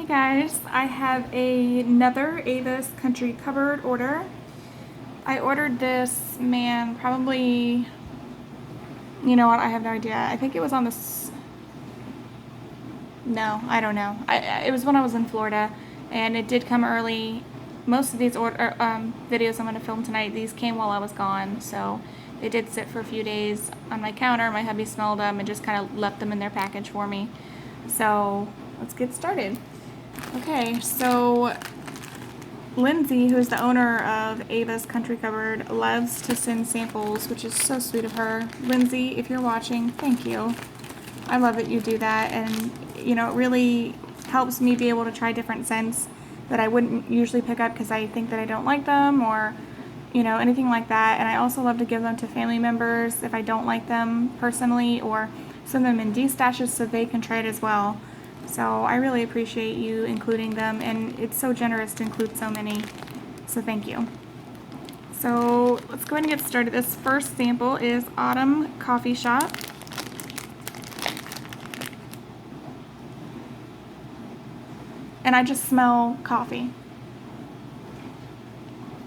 Guys, I have another Ava's Country Cupboard order. I ordered this, man, probably, you know what, I have no idea. I think it was on this, no, I don't know. It was when I was in Florida, and it did come early. Most of these videos I'm going to film tonight, these came while I was gone, so they did sit for a few days on my counter. My hubby smelled them and just kind of left them in their package for me. So let's get started. Okay, so Lindsay, who's the owner of Ava's Country Cupboard, loves to send samples, which is so sweet of her. Lindsay, if you're watching, thank you. I love that you do that, and you know, it really helps me be able to try different scents that I wouldn't usually pick up because I think that I don't like them, or you know, anything like that. And I also love to give them to family members if I don't like them personally, or send them in D-stashes so they can try it as well. So I really appreciate you including them, and it's so generous to include so many, so thank you. So let's go ahead and get started. This first sample is Autumn Coffee Shop. And I just smell coffee.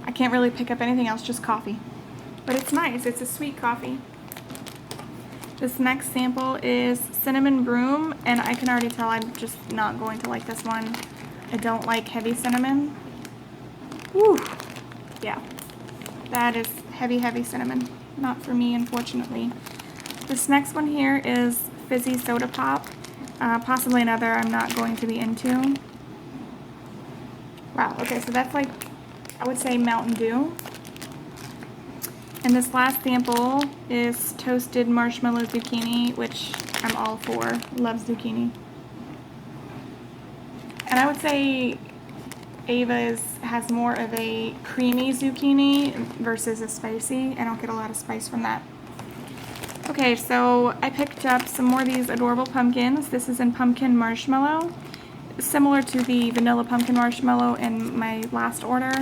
I can't really pick up anything else, just coffee. But it's nice, it's a sweet coffee. This next sample is Cinnamon Broom, and I can already tell I'm just not going to like this one. I don't like heavy cinnamon. Woo! Yeah, that is heavy, heavy cinnamon. Not for me, unfortunately. This next one here is Fizzy Soda Pop. Possibly another I'm not going to be into. Wow, okay, so that's like, I would say Mountain Dew. And this last sample is Toasted Marshmallow Zucchini, which I'm all for. Love zucchini. And I would say Ava's has more of a creamy zucchini versus a spicy. I don't get a lot of spice from that. Okay, so I picked up some more of these adorable pumpkins. This is in Pumpkin Marshmallow, similar to the Vanilla Pumpkin Marshmallow in my last order,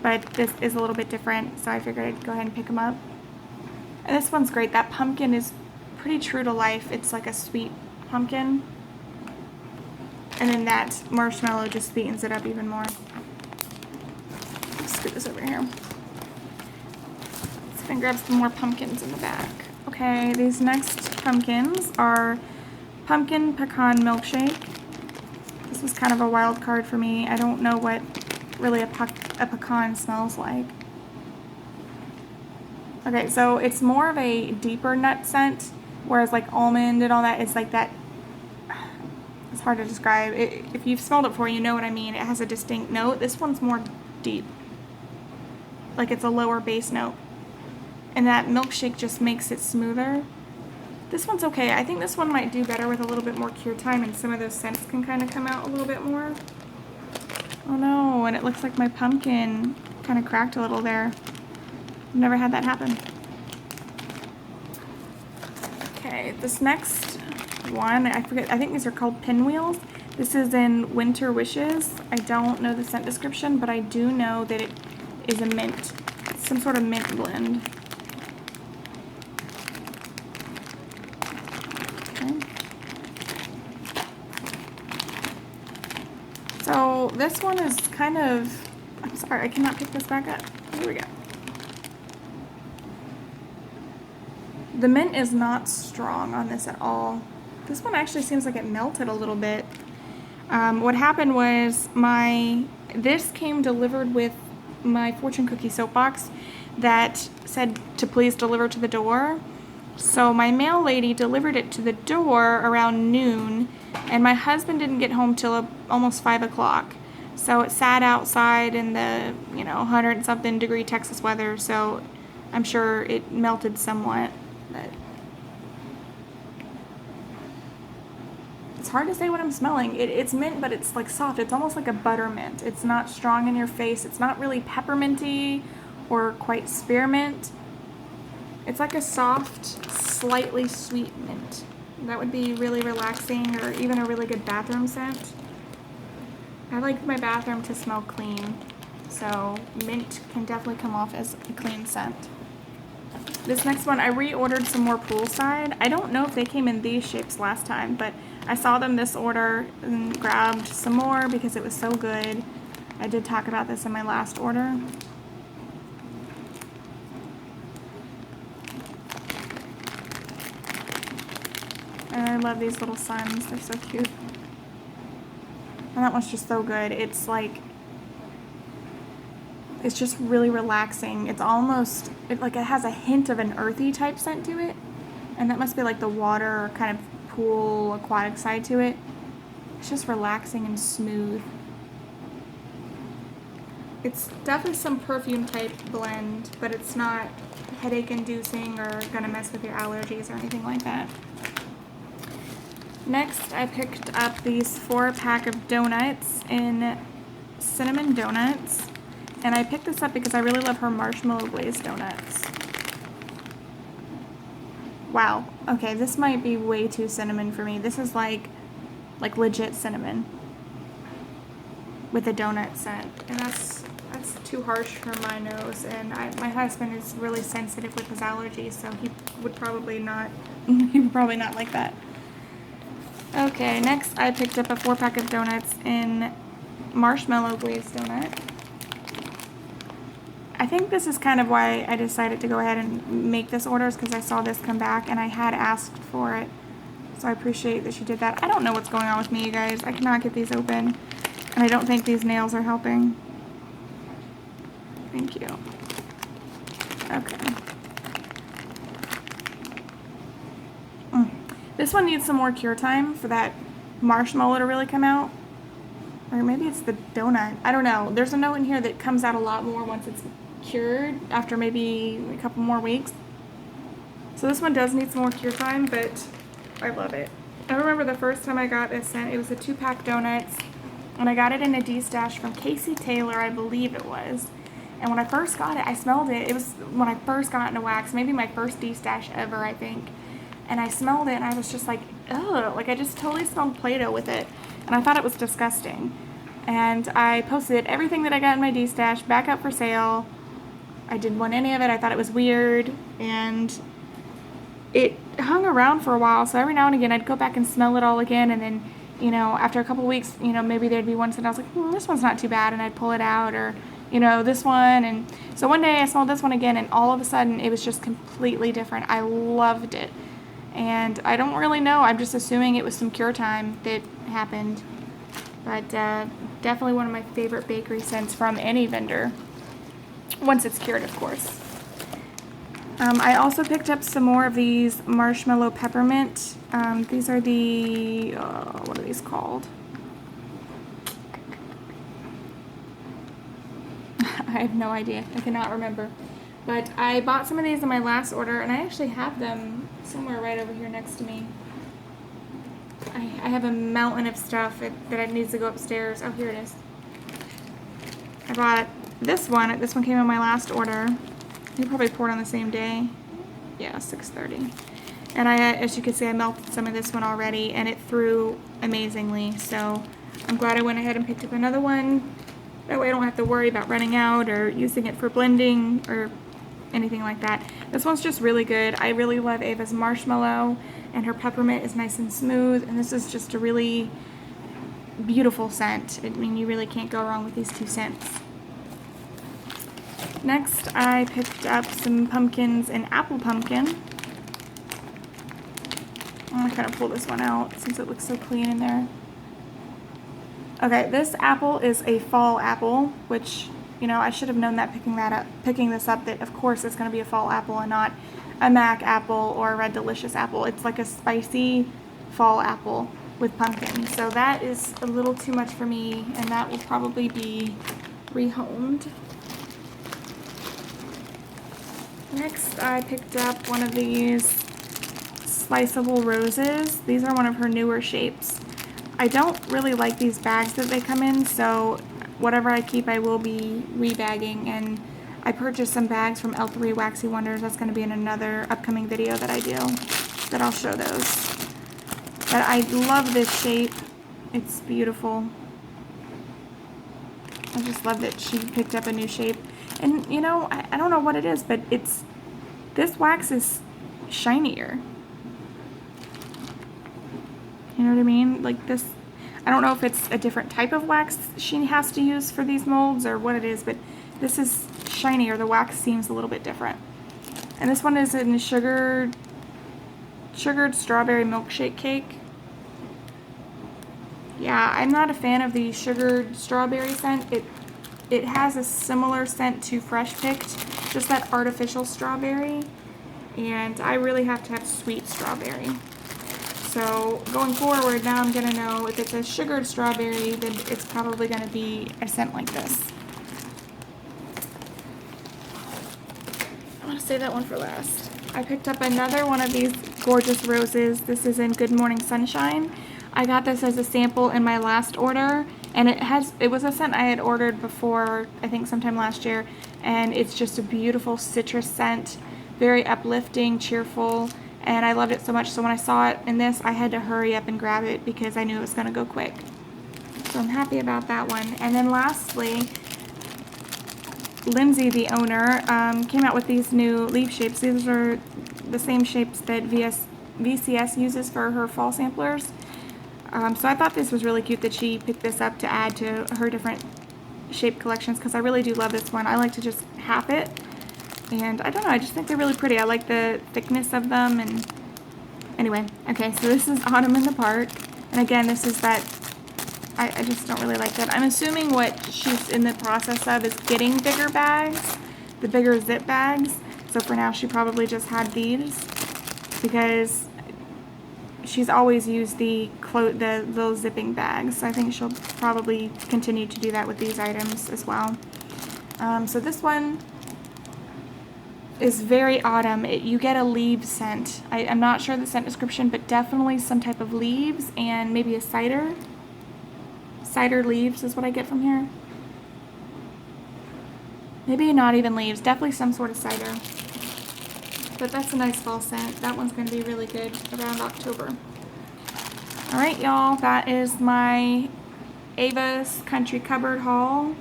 but this is a little bit different, so I figured I'd go ahead and pick them up. And this one's great. That pumpkin is pretty true to life. It's like a sweet pumpkin. And then that marshmallow just sweetens it up even more. Let's scoot this over here. Let's go and grab some more pumpkins in the back. Okay, these next pumpkins are Pumpkin Pecan Milkshake. This was kind of a wild card for me. I don't know what really a pecan smells like. Okay, so it's more of a deeper nut scent, whereas like almond and all that, it's like that, it's hard to describe. If you've smelled it before, you know what I mean. It has a distinct note. This one's more deep. Like it's a lower base note. And that milkshake just makes it smoother. This one's okay. I think this one might do better with a little bit more cure time, and some of those scents can kind of come out a little bit more. Oh no, and it looks like my pumpkin kind of cracked a little there. I've never had that happen. Okay, this next one, I forget, I think these are called Pinwheels. This is in Winter Wishes. I don't know the scent description, but I do know that it is a mint. It's some sort of mint blend. So this one is kind of, I'm sorry, I cannot pick this back up. Here we go. The mint is not strong on this at all. This one actually seems like it melted a little bit. What happened was this came delivered with my fortune cookie soap box that said to please deliver to the door. So my mail lady delivered it to the door around noon, and my husband didn't get home till almost 5 o'clock. So it sat outside in the, 100-something degree Texas weather, so I'm sure it melted somewhat. But it's hard to say what I'm smelling. It's mint, but it's like soft. It's almost like a buttermint. It's not strong in your face. It's not really pepperminty or quite spearmint. It's like a soft, slightly sweet mint. That would be really relaxing, or even a really good bathroom scent. I like my bathroom to smell clean, so mint can definitely come off as a clean scent. This next one, I reordered some more poolside. I don't know if they came in these shapes last time, but I saw them this order and grabbed some more because it was so good. I did talk about this in my last order. And I love these little suns. They're so cute. And that one's just so good. It's like, it's just really relaxing. It's almost, it has a hint of an earthy type scent to it. And that must be like the water or kind of pool aquatic side to it. It's just relaxing and smooth. It's definitely some perfume type blend, but it's not headache inducing or gonna mess with your allergies or anything like that. Next, I picked up these 4-pack of donuts in cinnamon donuts. And I picked this up because I really love her marshmallow glazed donuts. Wow. Okay, this might be way too cinnamon for me. This is like legit cinnamon with a donut scent. And that's too harsh for my nose. And my husband is really sensitive with his allergies, so he would probably not like that. Okay, next I picked up a 4-pack of donuts in marshmallow glazed donut. I think this is kind of why I decided to go ahead and make this order, is because I saw this come back and I had asked for it. So I appreciate that she did that. I don't know what's going on with me, you guys. I cannot get these open. And I don't think these nails are helping. Thank you. Okay. This one needs some more cure time for that marshmallow to really come out. Or maybe it's the donut. I don't know. There's a note in here that comes out a lot more once it's cured after maybe a couple more weeks. So this one does need some more cure time, but I love it. I remember the first time I got this scent, it was a 2-pack donuts, and I got it in a D-stash from Casey Taylor, I believe it was. And when I first got it, I smelled it. It was when I first got into wax, maybe my first D-stash ever, I think. And I smelled it and I was just like, ugh, like I just totally smelled Play-Doh with it. And I thought it was disgusting. And I posted everything that I got in my D-stash back up for sale. I didn't want any of it. I thought it was weird. And it hung around for a while. So every now and again, I'd go back and smell it all again. And then, you know, after a couple weeks, you know, maybe there'd be one scent I was like, this one's not too bad. And I'd pull it out, or, you know, this one. And so one day I smelled this one again, and all of a sudden it was just completely different. I loved it. And I don't really know. I'm just assuming it was some cure time that happened. But definitely one of my favorite bakery scents from any vendor. Once it's cured, of course. I also picked up some more of these marshmallow peppermint. These are the, what are these called? I have no idea. I cannot remember. But I bought some of these in my last order, and I actually have them somewhere right over here next to me. I have a mountain of stuff that needs to go upstairs. Oh, here it is. I bought this one. This one came in my last order. You probably poured on the same day. Yeah, 6:30. And as you can see, I melted some of this one already, and it threw amazingly. So I'm glad I went ahead and picked up another one. That way I don't have to worry about running out or using it for blending or anything like that. This one's just really good. I really love Ava's marshmallow, and her peppermint is nice and smooth, and this is just a really beautiful scent. I mean, you really can't go wrong with these two scents. Next, I picked up some pumpkins and apple pumpkin. I'm gonna kind of pull this one out since it looks so clean in there. Okay, this apple is a fall apple, which, you know, I should have known that picking this up, that of course it's going to be a fall apple and not a Mac apple or a Red Delicious apple. It's like a spicy fall apple with pumpkin. So that is a little too much for me, and that will probably be rehomed. Next, I picked up one of these sliceable roses. These are one of her newer shapes. I don't really like these bags that they come in, so whatever I keep I will be rebagging, and I purchased some bags from L3 Waxy Wonders. That's going to be in another upcoming video that I do, that I'll show those. But I love this shape. It's beautiful. I just love that she picked up a new shape. And you know, I don't know what it is, but this wax is shinier. You know what I mean? Like this, I don't know if it's a different type of wax she has to use for these molds or what it is, but this is shinier. The wax seems a little bit different. And this one is in sugared strawberry milkshake cake. Yeah, I'm not a fan of the sugared strawberry scent. It has a similar scent to Fresh Picked, just that artificial strawberry. And I really have to have sweet strawberry. So going forward, now I'm gonna know if it's a sugared strawberry, then it's probably gonna be a scent like this. I want to save that one for last. I picked up another one of these gorgeous roses. This is in Good Morning Sunshine. I got this as a sample in my last order, and it was a scent I had ordered before, I think sometime last year, and it's just a beautiful citrus scent, very uplifting, cheerful, and I loved it so much. So when I saw it in this, I had to hurry up and grab it because I knew it was going to go quick. So I'm happy about that one. And then lastly, Lindsay, the owner, came out with these new leaf shapes. These are the same shapes that VCS uses for her fall samplers. So I thought this was really cute that she picked this up to add to her different shape collections, because I really do love this one. I like to just half it, and I don't know, I just think they're really pretty. I like the thickness of them. And anyway, okay, so this is Autumn in the Park, and again, this is that I just don't really like that. I'm assuming what she's in the process of is getting bigger bags, the bigger zip bags. So for now, she probably just had these because she's always used the little zipping bags. So I think she'll probably continue to do that with these items as well. So this one is very autumn. You get a leaf scent. I'm not sure the scent description, but definitely some type of leaves and maybe a cider. Cider leaves is what I get from here. Maybe not even leaves, definitely some sort of cider. But that's a nice fall scent. That one's going to be really good around October. Alright, y'all, that is my Ava's Country Cupboard haul.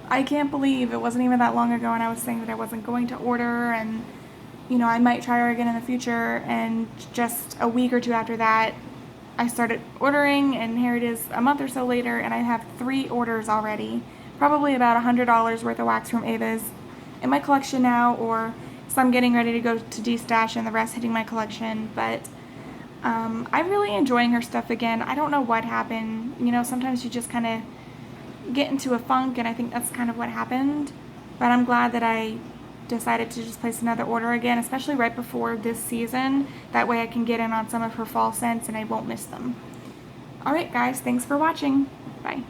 I can't believe it wasn't even that long ago and I was saying that I wasn't going to order, and you know, I might try her again in the future, and just a week or two after that I started ordering, and here it is a month or so later, and I have 3 orders already. Probably about $100 worth of wax from Ava's in my collection now, or some getting ready to go to D-Stash and the rest hitting my collection. But I'm really enjoying her stuff again. I don't know what happened. You know, sometimes you just kind of get into a funk, and I think that's kind of what happened. But I'm glad that I decided to just place another order again, especially right before this season. That way I can get in on some of her fall scents and I won't miss them. Alright guys, thanks for watching. Bye.